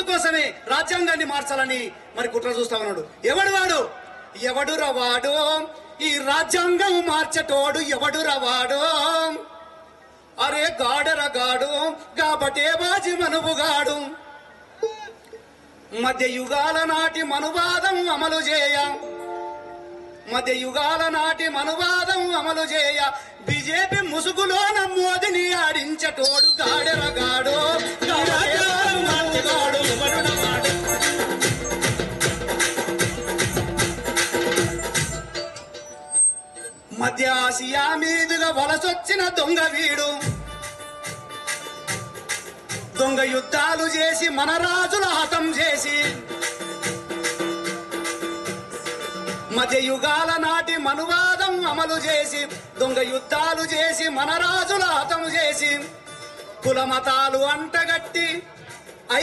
అందుకోసమే రాజ్యాంగాన్ని మార్చాలని మరి కుట్ర చూస్తా ఉన్నాడు. ఎవడు వాడు? ఎవడు రవాడు ఈ రాజ్యాంగం మార్చటోడు? ఎవడు రవాడు? అరే గాడరగాడు కాబట్టే బాజి మనువుగాడు. మధ్య యుగాల నాటి మనువాదం అమలు చేయ, మధ్య యుగాల నాటి మనువాదం అమలు చేయ బీజేపీ ముసుగులోన మోదిని ఆడించటోడు గాడెరగాడు. మధ్య ఆసియా మీదుగా వలసొచ్చిన దొంగ వీడు. దొంగ యుద్ధాలు చేసి మన రాజుల హతం చేసి, మధ్య యుగాల నాటి మనువాదం అమలు చేసి దొంగ యుద్ధాలు చేసి మన రాజుల హతం చేసి, కుల మతాలు అంటగట్టి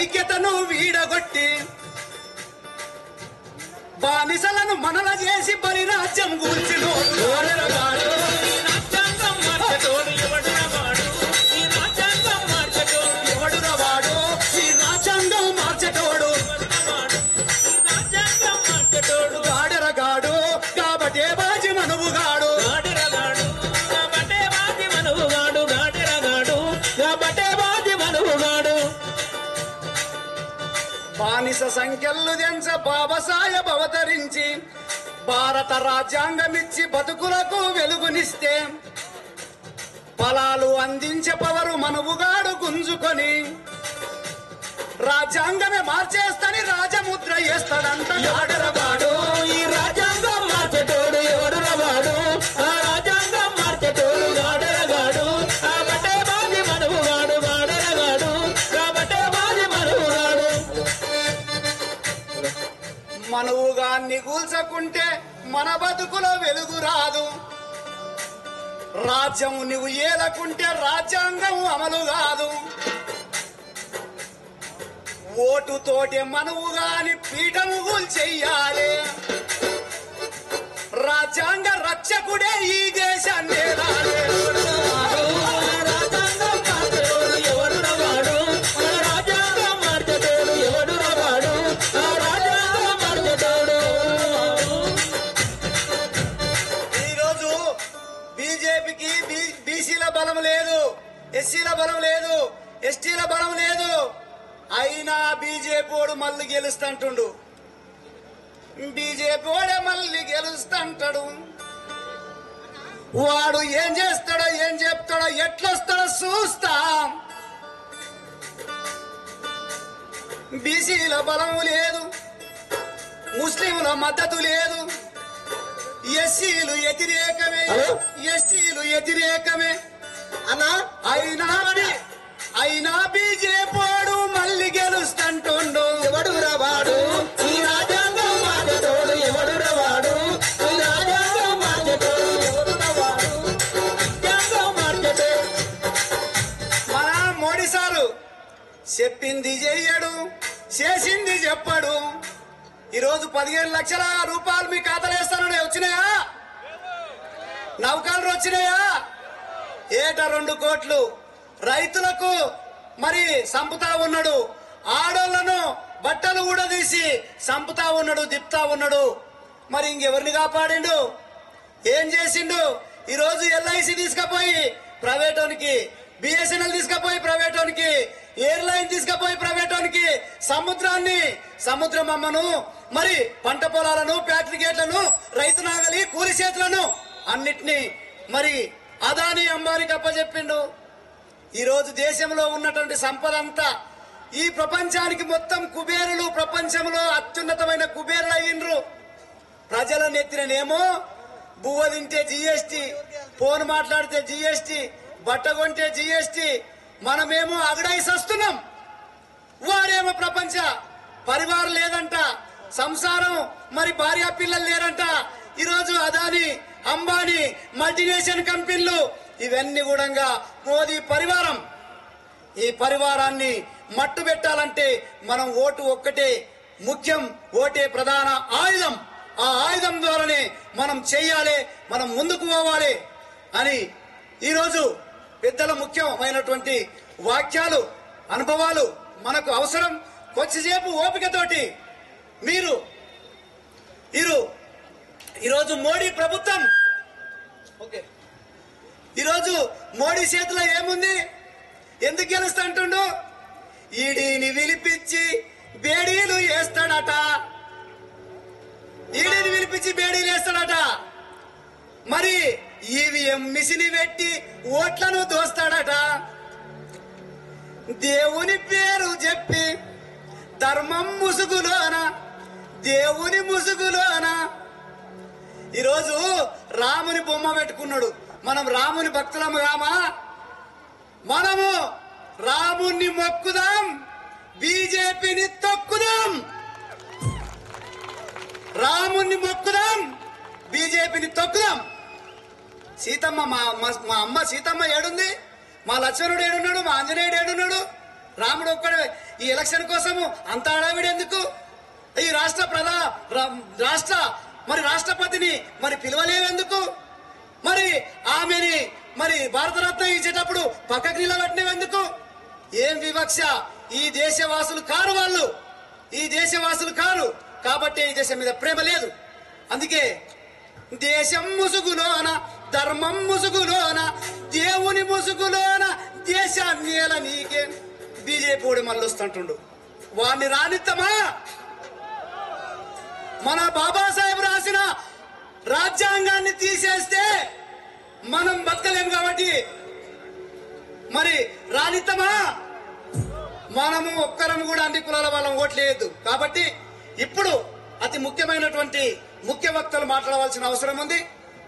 ఐక్యతను వీడగొట్టి బానిసలను మనల చేసి పరిరాజ్యం కూల్చినోడు గాడెరగాడు. బానిస సంఖ్యలు దెంచ బాబాసాహెబ్ అవతరించి భారత రాజ్యాంగమిచ్చి బతుకులకు వెలుగునిస్తే, ఫలాలు అందించే పవరు మనువుగాడు గుంజుకొని రాజ్యాంగమే మార్చేస్తని రాజముద్ర వేస్తాడంట గాడెరగాడు. ఈ రాజ్యాంగం మార్చేటోడు ఎవడు రవాడు? ఆ రాజ్యాంగం మార్చేటోడు గాడెరగాడు. కాబట్టే బాజి మనువుగాడు గాడెరగాడు. కాబట్టే బాజి మనువుగాడు. మనువుగాన్ని కూల్చకుంటే మన బతుకులో వెలుగు రాదు. రాజ్యం నువ్వు ఏలకుంటే రాజ్యాంగం అమలు కాదు. ఓటుతోటి మనువుగాని పీఠము కూల్చెయ్యాలి. రాజ్యాంగ రక్షకుడే ఈ దేశాన్ని రాజ్యాంగం మార్చేటోడు ఎవడు రవాడు? ఆ రాజ్యాంగం మార్చేటోడు ఎవడు రవాడు? ఆ రాజ్యాంగం మార్చేటోడు. ఈరోజు బీజేపీకి బీసీల బలం లేదు, ఎస్సీల బలం లేదు, ఎస్టీల బలం లేదు. అయినా బీజేపీ మళ్ళీ గెలుస్తుంటుండు. బీజేపీ మళ్ళీ గెలుస్తుంటాడు. వాడు ఏం చేస్తాడో ఏం చెప్తాడో ఎట్లొస్తాడో చూస్తాం. బీసీల బలం లేదు, ముస్లింల మద్దతు లేదు, ఎస్సీలు వ్యతిరేకమే, ఎస్టీలు వ్యతిరేకమే అన్నా అయినా బీజేపీ మళ్ళీ గెలుస్తుంటుండు. ఎవడు రవాడు? ఈ రాజ్యాంగం మార్చేటోడు ఎవడు రవాడు? ఈ రాజ్యాంగం మార్చేటోడు ఎవడు రవాడు? రాజ్యాంగం మార్చేటోడు. మన మోడీ సారు చెప్పింది చెయ్యడు, చేసింది చెప్పడు. ఈరోజు 15 లక్షల రూపాయలు మీ ఖాతాలో వేస్తానని వచ్చినాయా? నౌకలు వచ్చినాయా? ఏటా 2 కోట్లు రైతులకు మరి సంపుతా ఉన్నాడు. ఆడోళ్లను బట్టలు కూడా తీసి సంపుతా ఉన్నాడు, దిప్తా ఉన్నాడు. మరి ఇంకెవరిని కాపాడిండు? ఏం చేసిండు? ఈరోజు ఎల్ఐసి తీసుకుపోయి ప్రైవేటోనికి, బిఎస్ఎన్ఎల్ తీసుకుపోయి ప్రైవేటోనికి, ఎయిర్లైన్ తీసుకుపోయి ప్రైవేటోనికి, సముద్రం అమ్మను, మరి పంట పొలాలను, ఫ్యాక్టరీ గేట్లను, రైతు నాగలి, కూలి చేతులను అన్నిటినీ మరి అదాని అంబానికి అప్పచెప్పిండు. ఈరోజు దేశంలో ఉన్నటువంటి సంపద అంతా ఈ ప్రపంచానికి మొత్తం కుబేరులు, ప్రపంచంలో అత్యున్నతమైన కుబేరులు అయ్యిండ్రు. ప్రజల నెత్తినేమో బువ్వ తింటే జీఎస్టీ, ఫోన్ మాట్లాడితే జీఎస్టీ, బట్ట కొంటే జీఎస్టీ, మనమేమో అగడైసి వస్తున్నాం. వారేమో ప్రపంచ పరివారం లేదంట, సంసారం మరి భార్య పిల్లలు లేరంట. ఈరోజు అదాని, అంబానీ, మల్టీనేషనల్ కంపెనీలు ఇవన్నీ కూడా మోదీ పరివారం. ఈ పరివారాన్ని మట్టు పెట్టాలంటే మనం ఓటు ఒక్కటే ముఖ్యం, ఓటే ప్రధాన ఆయుధం. ఆ ఆయుధం ద్వారానే మనం చెయ్యాలి, మనం ముందుకు పోవాలి అని ఈరోజు పెద్దల ముఖ్యమైనటువంటి వాక్యాలు, అనుభవాలు మనకు అవసరం. కొద్దిసేపు ఓపికతోటి మీరు ఈరోజు మోడీ ప్రభుత్వం ఓకే ఈరోజు మోడీ చేతిలో ఏముంది? ఎందుకు గెలుస్తా అంటుండు? ఈడీని పిలిపించి బేడీలు వేస్తాడట. ఈడీని పిలిపించి బేడీలు వేస్తాడట. మరి ఈవీఎం మిషన్ పెట్టి ఓట్లను దోస్తాడట. దేవుని పేరు చెప్పి ధర్మం ముసుగులోన, దేవుని ముసుగులోన ఈరోజు రాముని బొమ్మ పెట్టుకున్నాడు. మనం రాముని భక్తులము కామా? మనము రాముణ్ణి మొక్కుదాం, బీజేపీని తొక్కుదాం. రాముణ్ణి మొక్కుదాం, బీజేపీని తొక్కుదాం. సీతమ్మ మా అమ్మ సీతమ్మ ఏడుంది? మా లక్ష్మణుడు ఏడున్నాడు? మా ఆంజనేయుడు ఏడున్నాడు? రాముడు ఒక్కడే. ఈ ఎలక్షన్ కోసము అంత హడావిడి ఎందుకు? ఈ రాష్ట్రపతిని మరి పిలవలేవెందుకు? మరి ఆమెని మరి భారతరత్న ఇచ్చేటప్పుడు పక్కకు నిలబెట్టినవెందుకు? ఏం వివక్ష! ఈ దేశవాసులు కారు వాళ్ళు, ఈ దేశవాసులు కారు కాబట్టి ఈ దేశం మీద ప్రేమ లేదు. అందుకే దేశం ముసుగులోన, ధర్మం ముసుగులోన, దేవుని ముసుగులోన దేశాన్ని ఎలా నీకే బీజేపీ ఓడి మళ్ళొస్తుంటుండు. వాడిని రానిత్తమా? మన బాబాసాహెబ్ రాసిన రాజ్యాంగాన్ని తీసేస్తే మనం బతకలేము కాబట్టి మరి రానిత్తమా? మనము ఒక్కరం కూడా అన్ని కులాల వాళ్ళం ఓట్లేదు కాబట్టి ఇప్పుడు అతి ముఖ్యమైనటువంటి ముఖ్య వక్తలు మాట్లాడవలసిన అవసరం ఉంది.